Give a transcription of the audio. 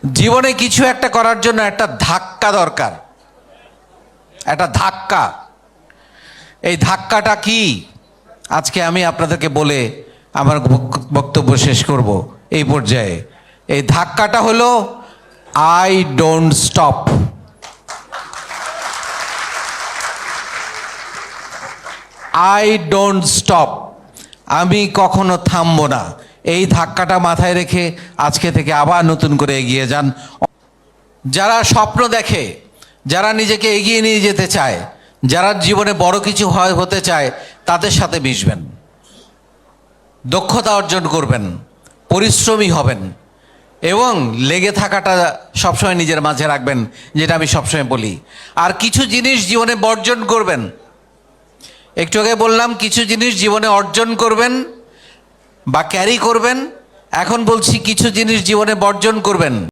জীবনে কিছু একটা করার জন্য একটা ধাক্কা দরকার, একটা ধাক্কা। এই ধাক্কাটা কি আজকে আমি আপনাদেরকে বলে আমার বক্তব্য শেষ করব এই পর্যায়ে। এই ধাক্কাটা হলো I don't stop. I don't stop, আমি কখনো থামবো না। এই ধাক্কাটা মাথায় রেখে আজকে থেকে আবার নতুন করে এগিয়ে যান। যারা স্বপ্ন দেখে, যারা নিজেকে এগিয়ে নিয়ে যেতে চায়, যারা জীবনে বড় কিছু হতে চায়, তাদের সাথে মিশবেন, দক্ষতা অর্জন করবেন, পরিশ্রমী হবেন এবং লেগে থাকাটা সবসময় নিজের মাঝে রাখবেন, যেটা আমি সবসময় বলি। আর কিছু জিনিস জীবনে বর্জন করবেন। একটু আগে বললাম কিছু জিনিস জীবনে অর্জন করবেন বা ক্যারি করবেন, এখন বলছি কিছু জিনিস জীবনে বর্জন করবেন।